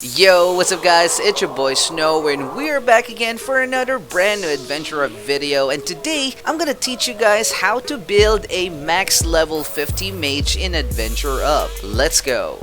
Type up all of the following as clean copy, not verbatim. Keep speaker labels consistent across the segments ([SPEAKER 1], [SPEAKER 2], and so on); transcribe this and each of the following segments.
[SPEAKER 1] Yo, what's up guys, it's your boy Snow and we're back again for another brand new adventure of video, and today I'm gonna teach you guys how to build a max level 50 mage in Adventure Up. Let's go!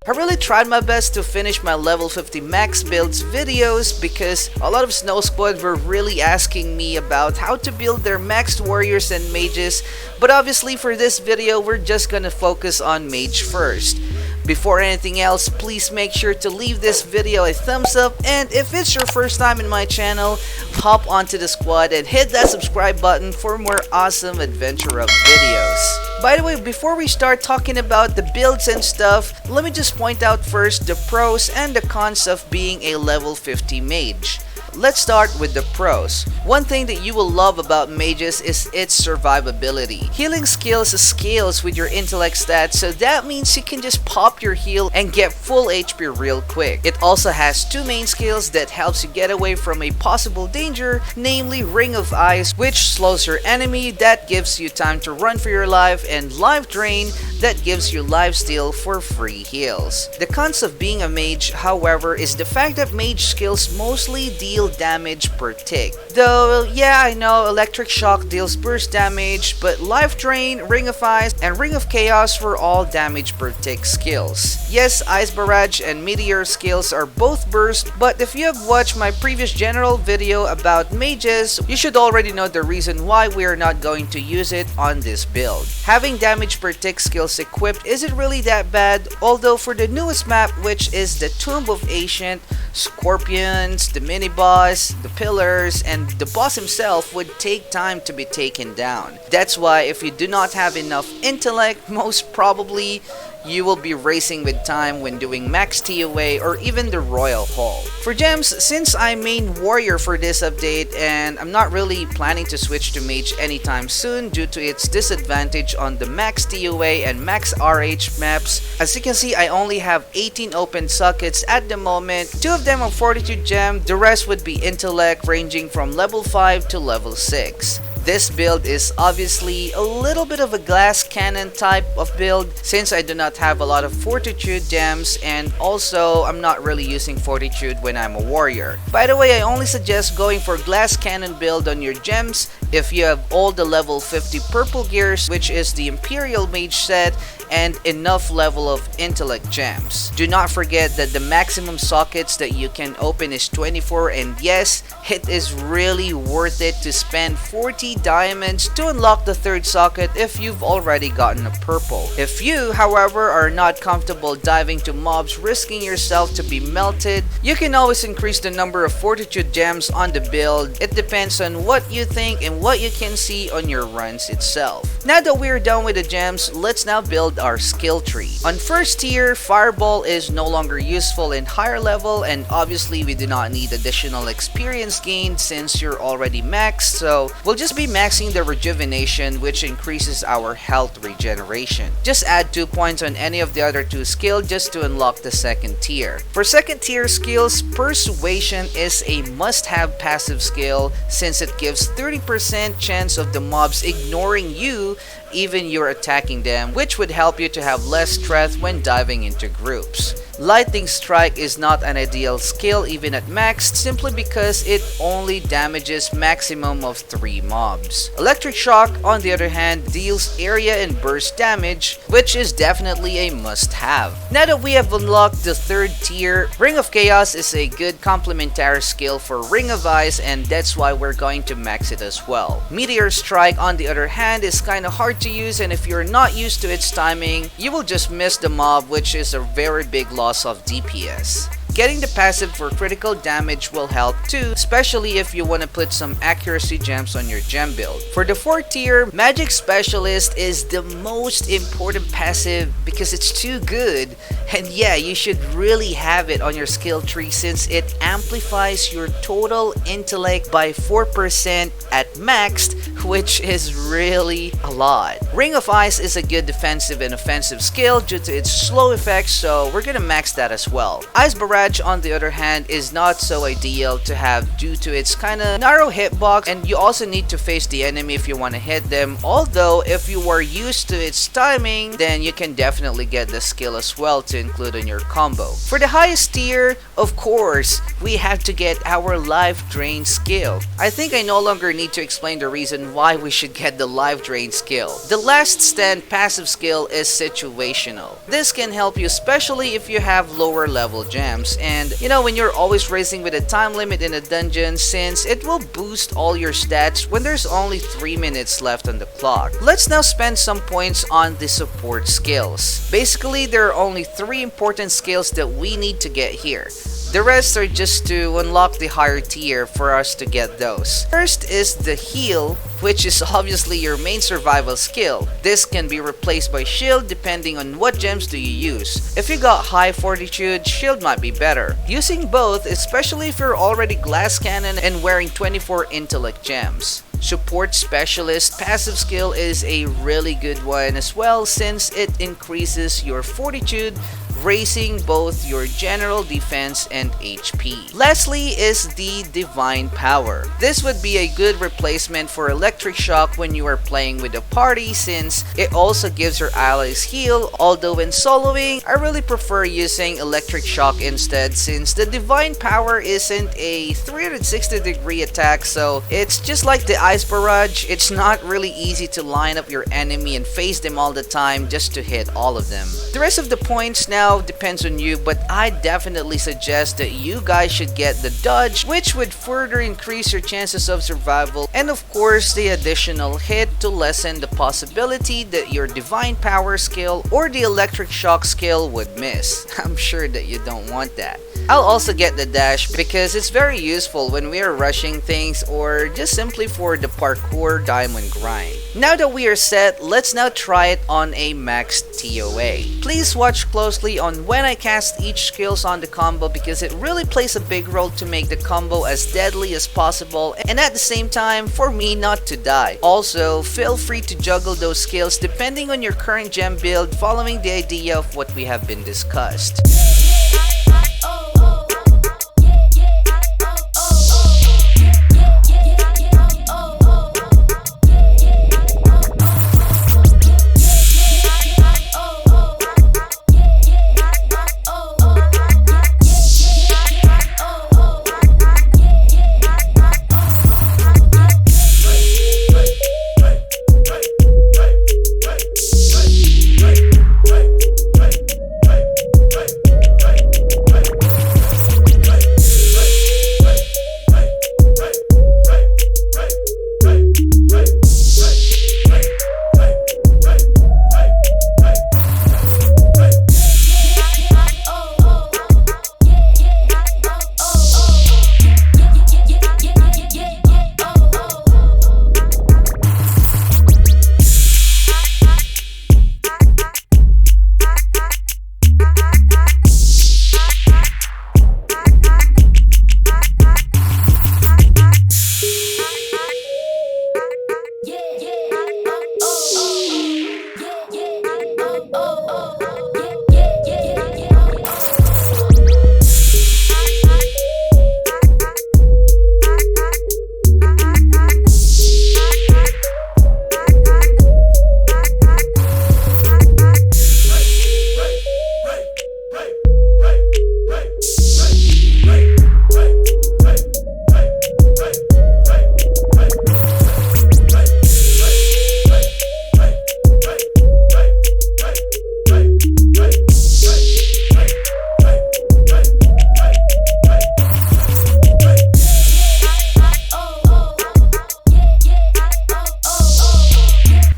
[SPEAKER 1] I really tried my best to finish my level 50 max builds videos because a lot of Snow Squad were really asking me about how to build their maxed warriors and mages, but obviously for this video we're just gonna focus on mage first. Before anything else, please make sure to leave this video a thumbs up, and if it's your first time in my channel, hop onto the squad and hit that subscribe button for more awesome Adventure Up videos. By the way, before we start talking about the builds and stuff, let me just point out first the pros and the cons of being a level 50 mage. Let's start with the pros. One thing that you will love about mages is its survivability. Healing skills scales with your intellect stats, so that means you can just pop your heal and get full HP real quick. It also has two main skills that helps you get away from a possible danger, namely Ring of Ice, which slows your enemy, that gives you time to run for your life, and Life Drain, that gives you lifesteal for free heals. The cons of being a mage, however, is the fact that mage skills mostly deal damage per tick. Though, yeah, I know Electric Shock deals burst damage, but Life Drain, Ring of Ice, and Ring of Chaos were all damage per tick skills. Yes, Ice Barrage and Meteor skills are both burst, but if you have watched my previous general video about mages, you should already know the reason why we are not going to use it on this build. Having damage per tick skills equipped isn't really that bad, although for the newest map, which is the Tomb of Ancient, Scorpions, the mini-boss, the pillars, and the boss himself would take time to be taken down. That's why if you do not have enough intellect, most probably you will be racing with time when doing max TOA or even the Royal Hall. For gems, since I main warrior for this update and I'm not really planning to switch to mage anytime soon due to its disadvantage on the max TOA and max RH maps, as you can see I only have 18 open sockets at the moment. 2 of them are Fortitude gem, the rest would be intellect ranging from level 5 to level 6. This build is obviously a little bit of a glass cannon type of build since I do not have a lot of fortitude gems, and also I'm not really using fortitude when I'm a warrior. By the way, I only suggest going for glass cannon build on your gems if you have all the level 50 purple gears, which is the Imperial Mage set, and enough level of intellect gems. Do not forget that the maximum sockets that you can open is 24, and yes, it is really worth it to spend 40 diamonds to unlock the third socket if you've already gotten a purple. If you, however, are not comfortable diving to mobs risking yourself to be melted, you can always increase the number of fortitude gems on the build. It depends on what you think and what you can see on your runs itself. Now that we're done with the gems, let's now build our skill tree. On first tier, Fireball is no longer useful in higher level, and obviously we do not need additional experience gained since you're already maxed, so we'll just be maxing the Rejuvenation, which increases our health regeneration. Just add 2 points on any of the other 2 skills just to unlock the second tier. For second tier skills, Persuasion is a must-have passive skill since it gives 30% chance of the mobs ignoring you even you're attacking them, which would help you to have less stress when diving into groups. Lightning Strike is not an ideal skill even at max, simply because it only damages maximum of 3 mobs. Electric Shock, on the other hand, deals area and burst damage, which is definitely a must-have. Now that we have unlocked the third tier, Ring of Chaos is a good complementary skill for Ring of Ice, and that's why we're going to max it as well. Meteor Strike, on the other hand, is kinda hard to use, and if you're not used to its timing, you will just miss the mob, which is a very big loss of DPS. Getting the passive for critical damage will help too, especially if you want to put some accuracy gems on your gem build. For the 4th tier, Magic Specialist is the most important passive because it's too good, and yeah, you should really have it on your skill tree since it amplifies your total intellect by 4% at maxed, which is really a lot. Ring of Ice is a good defensive and offensive skill due to its slow effects, so we're gonna max that as well. Ice Barrage Barrage, on the other hand, is not so ideal to have due to its kinda narrow hitbox, and you also need to face the enemy if you want to hit them. Although if you are used to its timing, then you can definitely get the skill as well to include in your combo. For the highest tier, of course, we have to get our Life Drain skill. I think I no longer need to explain the reason why we should get the Life Drain skill. The Last Stand passive skill is situational. This can help you especially if you have lower level gems, and you know, when you're always racing with a time limit in a dungeon, since it will boost all your stats when there's only 3 minutes left on the clock. Let's now spend some points on the support skills. Basically, there are only 3 important skills that we need to get here. The rest are just to unlock the higher tier for us to get those. First is the heal, which is obviously your main survival skill. This can be replaced by shield depending on what gems do you use. If you got high fortitude, shield might be better. Using both, especially if you're already glass cannon and wearing 24 intellect gems. Support Specialist passive skill is a really good one as well, since it increases your fortitude, raising both your general defense and HP. Lastly is the Divine Power. This would be a good replacement for Electric Shock when you are playing with a party, since it also gives your allies heal, although when soloing, I really prefer using Electric Shock instead, since the Divine Power isn't a 360-degree attack, so it's just like the Ice Barrage. It's not really easy to line up your enemy and face them all the time just to hit all of them. The rest of the points now depends on you, but I definitely suggest that you guys should get the Dodge, which would further increase your chances of survival, and of course the additional hit to lessen the possibility that your Divine Power skill or the Electric Shock skill would miss. I'm sure that you don't want that. I'll also get the Dash because it's very useful when we are rushing things or just simply for the parkour diamond grind. Now that we are set, let's now try it on a maxed TOA. Please watch closely on when I cast each skills on the combo, because it really plays a big role to make the combo as deadly as possible and at the same time for me not to die. Also, feel free to juggle those skills depending on your current gem build, following the idea of what we have been discussed.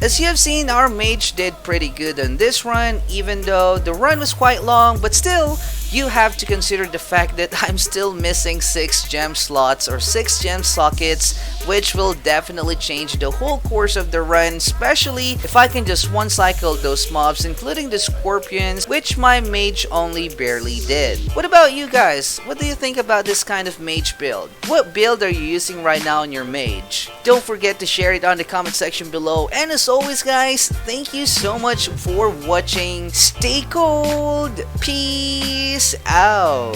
[SPEAKER 1] As you have seen, our Mage did pretty good on this run, even though the run was quite long, but still, you have to consider the fact that I'm still missing 6 gem slots or 6 gem sockets, which will definitely change the whole course of the run, especially if I can just one cycle those mobs, including the scorpions, which my Mage only barely did. What about you guys? What do you think about this kind of Mage build? What build are you using right now in your Mage? Don't forget to share it on the comment section below, and as always guys, thank you so much for watching. Stay cold, peace. Peace out!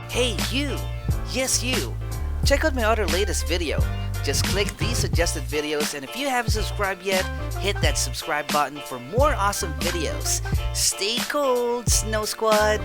[SPEAKER 1] Hey you! Yes you! Check out my other latest video. Just click these suggested videos, and if you haven't subscribed yet, hit that subscribe button for more awesome videos. Stay cold, Snow Squad!